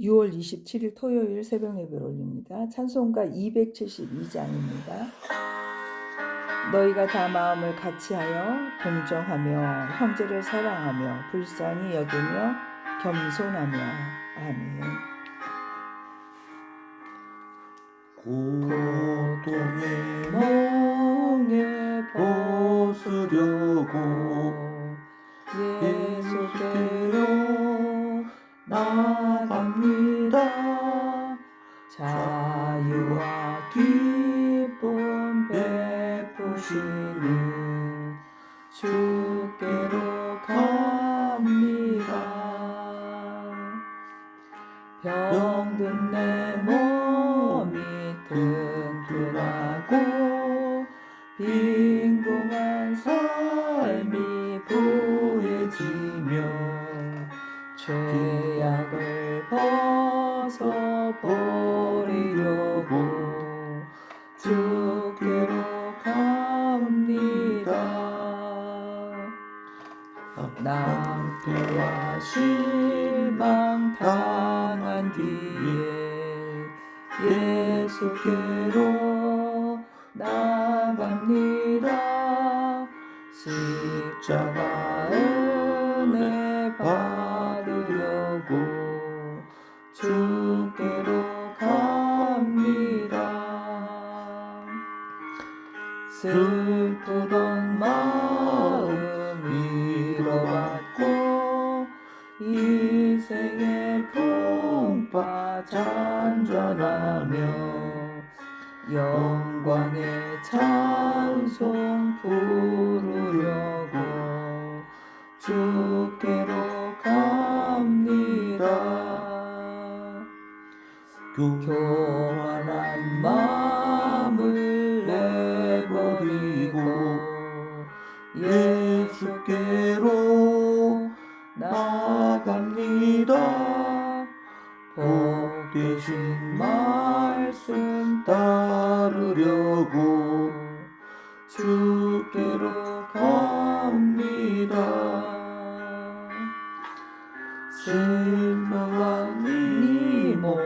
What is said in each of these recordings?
6월 27일 토요일 새벽 예배를 올립니다. 찬송가 272장입니다. 너희가 다 마음을 같이하여 동정하며 형제를 사랑하며 불쌍히 여기며 겸손하며 아멘. 고통의 멍에 벗으려고 예수께로 나갑니다. 자유와 기쁨 베푸시는 주께로 갑니다. 병든 내 몸이 튼튼하고 빈궁한 삶이 부해지며 죄악을 벗어버리려고 주께로 갑니다. 낭패와 실망 당한 뒤에 예수께로 나갑니다. 십자가 은혜 받으려고 주께로 갑니다. 슬프던 마음 위로받고 인생의 풍파 잔잔하며 영광의 찬송 부르려고 주께로 갑니다. 교만한 마음을 내버리고 예수께로 나갑니다. 복되신 말씀 따르려고 주께로 갑니다. 실망한 이 몸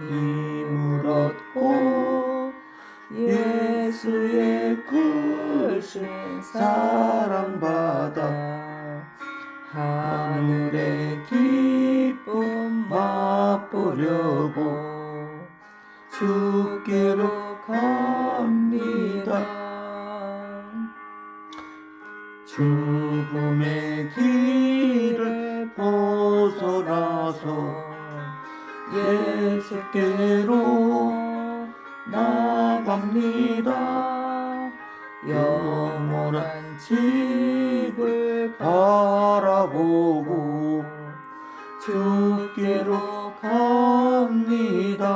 힘을 얻고 예수의 크신 사랑받아 하늘의 기쁨 맛보려고 주께로 갑니다. 죽음의 길을 벗어나서 예수께로 나갑니다. 영원한 집을 바라보고 주께로 갑니다.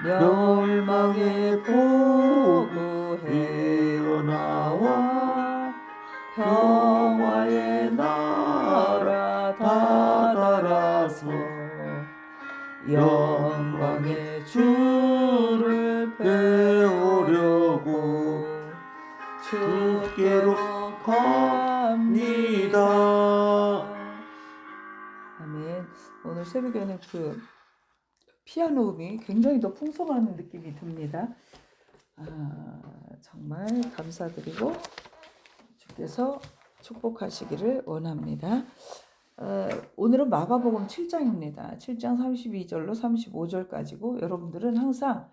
멸망의 복을 헤어나와 평화의 나라 다다라서 영광의 주를 배우려고 주께로 갑니다. 아멘. 오늘 새벽에는 피아노 음이 굉장히 더 풍성한 느낌이 듭니다. 정말 감사드리고 주께서 축복하시기를 원합니다. 오늘은 마가복음 7장입니다. 7장 32절로 35절까지고 여러분들은 항상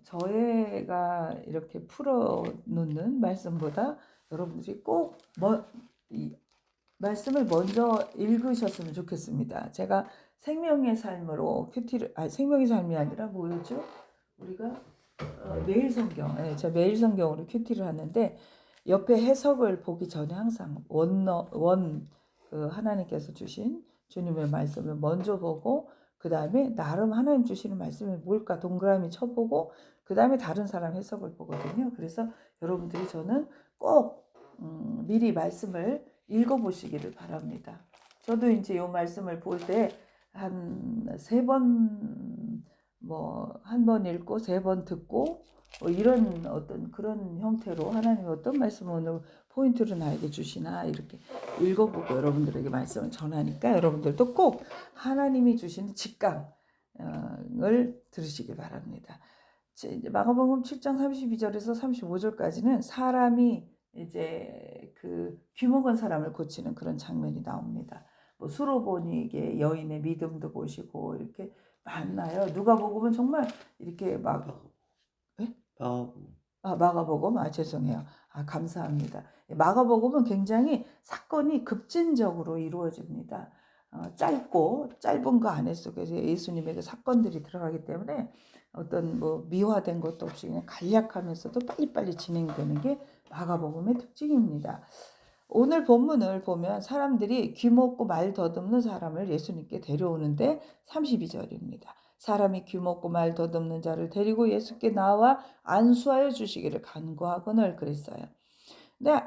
저희가 이렇게 풀어놓는 말씀보다 여러분들이 꼭 이 말씀을 먼저 읽으셨으면 좋겠습니다. 제가 생명의 삶으로 생명의 삶이 아니라 뭐였죠? 우리가 매일 성경, 제가 매일 성경으로 큐티를 하는데 옆에 해석을 보기 전에 항상 하나님께서 주신 주님의 말씀을 먼저 보고 그 다음에 나름 하나님 주시는 말씀이 뭘까 동그라미 쳐보고 그 다음에 다른 사람 해석을 보거든요. 그래서 여러분들이 저는 꼭 미리 말씀을 읽어보시기를 바랍니다. 저도 이제 이 말씀을 볼 때 한 3번 한 번 읽고 3번 듣고 이런 어떤 그런 형태로 하나님이 어떤 말씀을 오늘 포인트를 나에게 주시나 이렇게 읽어보고 여러분들에게 말씀을 전하니까 여러분들도 꼭 하나님이 주시는 직감을 들으시길 바랍니다. 이제 마가복음 7장 32절에서 35절까지는 사람이 이제 그 귀먹은 사람을 고치는 그런 장면이 나옵니다. 뭐 수로보니에게 여인의 믿음도 보시고 이렇게 많나요. 누가복음은 정말 이렇게 막 마가복음 죄송해요. 감사합니다. 마가복음은 굉장히 사건이 급진적으로 이루어집니다. 짧은 거 안에 속에서 예수님의 그 사건들이 들어가기 때문에 어떤 뭐 미화된 것도 없이 그냥 간략하면서도 빨리빨리 진행되는 게 마가복음의 특징입니다. 오늘 본문을 보면 사람들이 귀먹고 말 더듬는 사람을 예수님께 데려오는데 32절입니다. 사람이 귀먹고 말 더듬는 자를 데리고 예수께 나와 안수하여 주시기를 간구하거늘 그랬어요. 근데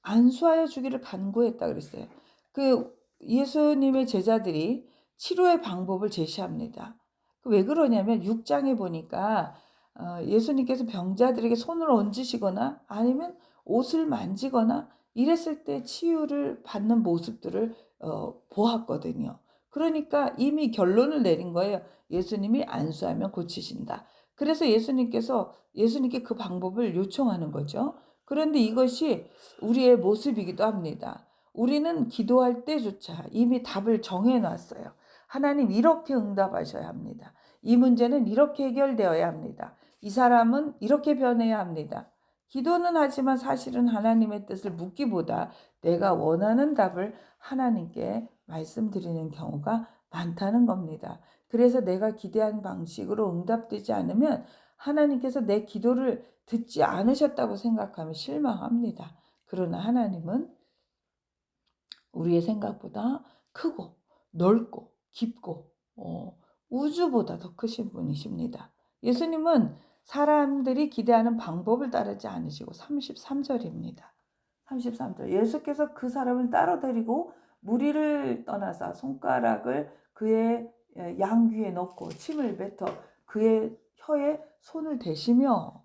안수하여 주기를 간구했다 그랬어요. 그 예수님의 제자들이 치료의 방법을 제시합니다. 왜 그러냐면 6장에 보니까 예수님께서 병자들에게 손을 얹으시거나 아니면 옷을 만지거나 이랬을 때 치유를 받는 모습들을 보았거든요. 그러니까 이미 결론을 내린 거예요. 예수님이 안수하면 고치신다. 그래서 예수님께 그 방법을 요청하는 거죠. 그런데 이것이 우리의 모습이기도 합니다. 우리는 기도할 때조차 이미 답을 정해놨어요. 하나님 이렇게 응답하셔야 합니다. 이 문제는 이렇게 해결되어야 합니다. 이 사람은 이렇게 변해야 합니다. 기도는 하지만 사실은 하나님의 뜻을 묻기보다 내가 원하는 답을 하나님께 말씀드리는 경우가 많다는 겁니다. 그래서 내가 기대한 방식으로 응답되지 않으면 하나님께서 내 기도를 듣지 않으셨다고 생각하면 실망합니다. 그러나 하나님은 우리의 생각보다 크고 넓고 깊고 우주보다 더 크신 분이십니다. 예수님은 사람들이 기대하는 방법을 따르지 않으시고 33절입니다. 33절 예수께서 그 사람을 따로 데리고 무리를 떠나사 손가락을 그의 양귀에 넣고 침을 뱉어 그의 혀에 손을 대시며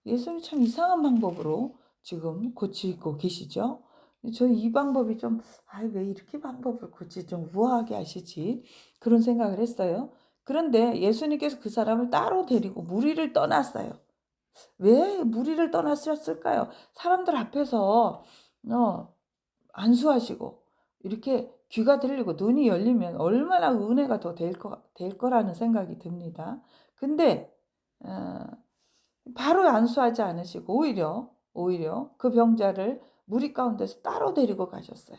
예수님 참 이상한 방법으로 지금 고치고 계시죠. 저는 이 방법이 좀 왜 이렇게 방법을 좀 우아하게 하시지 그런 생각을 했어요. 그런데 예수님께서 그 사람을 따로 데리고 무리를 떠났어요. 왜 무리를 떠나셨을까요? 사람들 앞에서 안수하시고 이렇게 귀가 들리고 눈이 열리면 얼마나 은혜가 더 될 거라는 생각이 듭니다. 근데 바로 안수하지 않으시고 오히려 그 병자를 무리 가운데서 따로 데리고 가셨어요.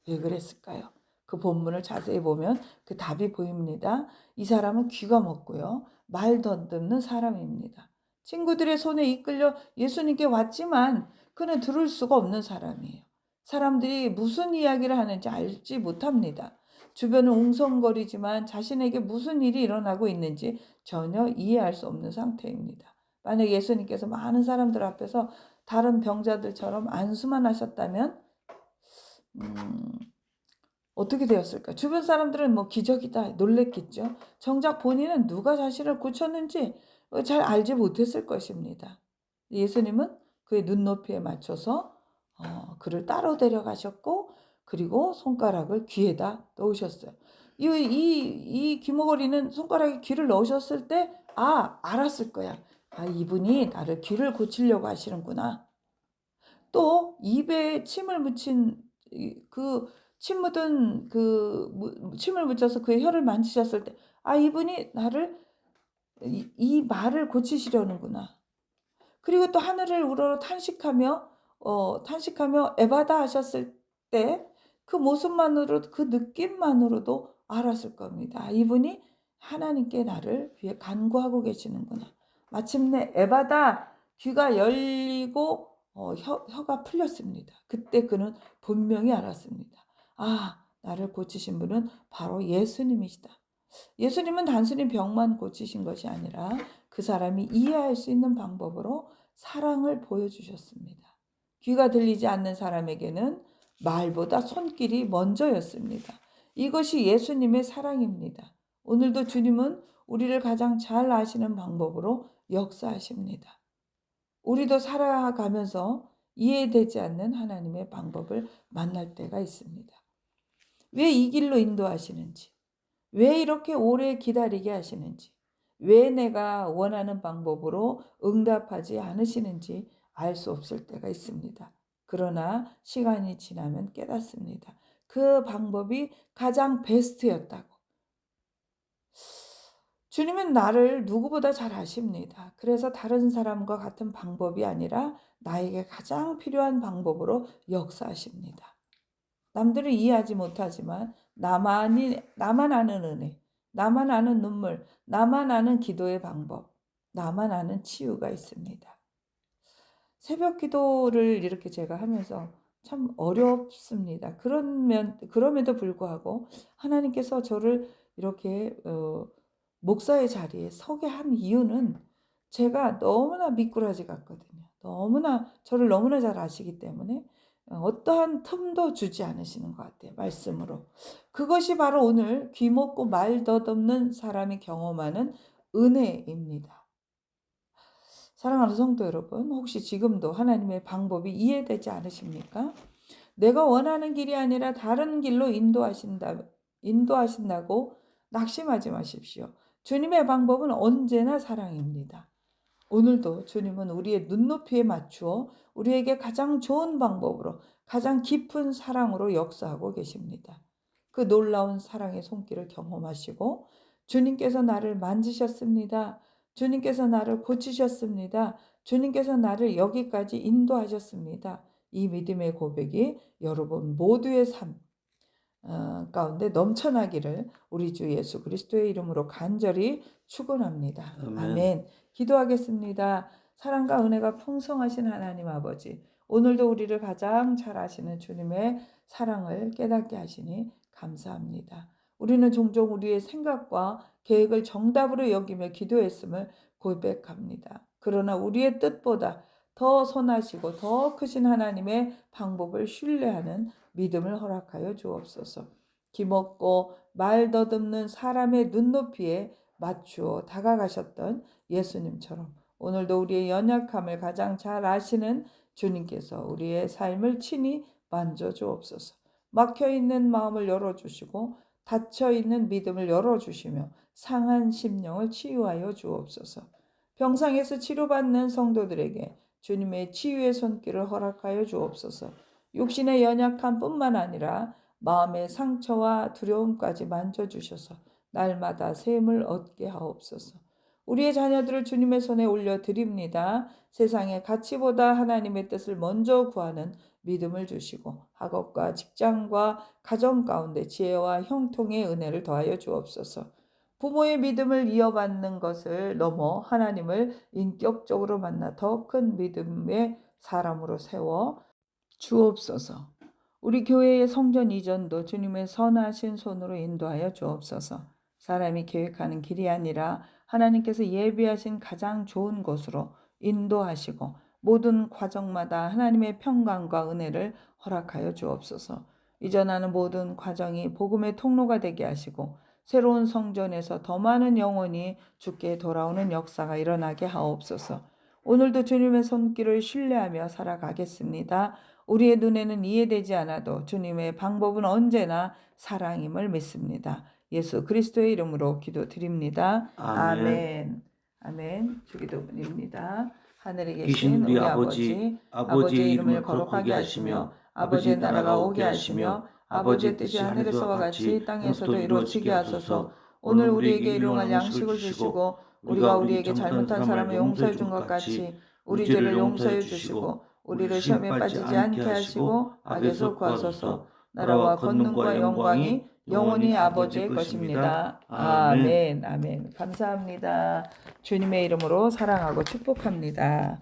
왜 그랬을까요? 그 본문을 자세히 보면 그 답이 보입니다. 이 사람은 귀가 먹고요. 말 더듬는 사람입니다. 친구들의 손에 이끌려 예수님께 왔지만 그는 들을 수가 없는 사람이에요. 사람들이 무슨 이야기를 하는지 알지 못합니다. 주변은 웅성거리지만 자신에게 무슨 일이 일어나고 있는지 전혀 이해할 수 없는 상태입니다. 만약 예수님께서 많은 사람들 앞에서 다른 병자들처럼 안수만 하셨다면 어떻게 되었을까? 주변 사람들은 뭐 기적이다 놀랬겠죠. 정작 본인은 누가 자신을 고쳤는지 잘 알지 못했을 것입니다. 예수님은 그의 눈높이에 맞춰서 그를 따로 데려가셨고 그리고 손가락을 귀에다 넣으셨어요. 이 귀머거리는 손가락에 귀를 넣으셨을 때 알았을 거야. 이분이 나를 귀를 고치려고 하시는구나. 또 입에 침을 묻힌 침 묻은 침을 묻혀서 그의 혀를 만지셨을 때 이분이 나를 이 말을 고치시려는구나. 그리고 또 하늘을 우러러 탄식하며 에바다 하셨을 때 그 모습만으로도 그 느낌만으로도 알았을 겁니다. 이분이 하나님께 나를 위해 간구하고 계시는구나. 마침내 에바다 귀가 열리고 혀가 풀렸습니다. 그때 그는 분명히 알았습니다. 나를 고치신 분은 바로 예수님이시다. 예수님은 단순히 병만 고치신 것이 아니라 그 사람이 이해할 수 있는 방법으로 사랑을 보여주셨습니다. 귀가 들리지 않는 사람에게는 말보다 손길이 먼저였습니다. 이것이 예수님의 사랑입니다. 오늘도 주님은 우리를 가장 잘 아시는 방법으로 역사하십니다. 우리도 살아가면서 이해되지 않는 하나님의 방법을 만날 때가 있습니다. 왜 이 길로 인도하시는지, 왜 이렇게 오래 기다리게 하시는지, 왜 내가 원하는 방법으로 응답하지 않으시는지 알 수 없을 때가 있습니다. 그러나 시간이 지나면 깨닫습니다. 그 방법이 가장 베스트였다고. 주님은 나를 누구보다 잘 아십니다. 그래서 다른 사람과 같은 방법이 아니라 나에게 가장 필요한 방법으로 역사하십니다. 남들은 이해하지 못하지만 나만 아는 은혜, 나만 아는 눈물, 나만 아는 기도의 방법, 나만 아는 치유가 있습니다. 새벽 기도를 이렇게 제가 하면서 참 어렵습니다. 그럼에도 불구하고 하나님께서 저를 이렇게 목사의 자리에 서게 한 이유는 제가 너무나 미꾸라지 같거든요. 저를 너무나 잘 아시기 때문에 어떠한 틈도 주지 않으시는 것 같아요. 말씀으로. 그것이 바로 오늘 귀 먹고 말 덧없는 사람이 경험하는 은혜입니다. 사랑하는 성도 여러분, 혹시 지금도 하나님의 방법이 이해되지 않으십니까? 내가 원하는 길이 아니라 다른 길로 인도하신다고 낙심하지 마십시오. 주님의 방법은 언제나 사랑입니다. 오늘도 주님은 우리의 눈높이에 맞추어 우리에게 가장 좋은 방법으로, 가장 깊은 사랑으로 역사하고 계십니다. 그 놀라운 사랑의 손길을 경험하시고 주님께서 나를 만지셨습니다. 주님께서 나를 고치셨습니다. 주님께서 나를 여기까지 인도하셨습니다. 이 믿음의 고백이 여러분 모두의 삶 가운데 넘쳐나기를 우리 주 예수 그리스도의 이름으로 간절히 축원합니다. 아멘. 기도하겠습니다. 사랑과 은혜가 풍성하신 하나님 아버지, 오늘도 우리를 가장 잘 아시는 주님의 사랑을 깨닫게 하시니 감사합니다. 우리는 종종 우리의 생각과 계획을 정답으로 여기며 기도했음을 고백합니다. 그러나 우리의 뜻보다 더 선하시고 더 크신 하나님의 방법을 신뢰하는 믿음을 허락하여 주옵소서. 기먹고 말 더듬는 사람의 눈높이에 맞추어 다가가셨던 예수님처럼 오늘도 우리의 연약함을 가장 잘 아시는 주님께서 우리의 삶을 친히 만져 주옵소서. 막혀있는 마음을 열어주시고 닫혀있는 믿음을 열어주시며 상한 심령을 치유하여 주옵소서. 병상에서 치료받는 성도들에게 주님의 치유의 손길을 허락하여 주옵소서. 육신의 연약함뿐만 아니라 마음의 상처와 두려움까지 만져주셔서 날마다 샘을 얻게 하옵소서. 우리의 자녀들을 주님의 손에 올려드립니다. 세상의 가치보다 하나님의 뜻을 먼저 구하는 믿음을 주시고 학업과 직장과 가정 가운데 지혜와 형통의 은혜를 더하여 주옵소서. 부모의 믿음을 이어받는 것을 넘어 하나님을 인격적으로 만나 더 큰 믿음의 사람으로 세워 주옵소서. 우리 교회의 성전 이전도 주님의 선하신 손으로 인도하여 주옵소서. 사람이 계획하는 길이 아니라 하나님께서 예비하신 가장 좋은 곳으로 인도하시고 모든 과정마다 하나님의 평강과 은혜를 허락하여 주옵소서. 이전하는 모든 과정이 복음의 통로가 되게 하시고 새로운 성전에서 더 많은 영혼이 주께 돌아오는 역사가 일어나게 하옵소서. 오늘도 주님의 손길을 신뢰하며 살아가겠습니다. 우리의 눈에는 이해되지 않아도 주님의 방법은 언제나 사랑임을 믿습니다. 예수 그리스도의 이름으로 기도드립니다. 아멘. 아멘. 주기도문입니다. 하늘에 계신 우리 아버지, 아버지의 이름을 거룩하게 하시며 아버지의 나라가 오게 하시며 아버지의 뜻이 하늘에서와 같이 땅에서도 이루어지게 하소서. 오늘 우리에게 일용할 양식을 주시고 우리가 우리에게 잘못한 사람을 용서해 준 것 같이 우리 죄를 용서해 주시고 우리를 시험에 빠지지 않게 하시고 악에서 구하소서. 나라와 권능과 영광이 영원히 아버지의 것입니다. 아멘. 아멘. 감사합니다. 주님의 이름으로 사랑하고 축복합니다.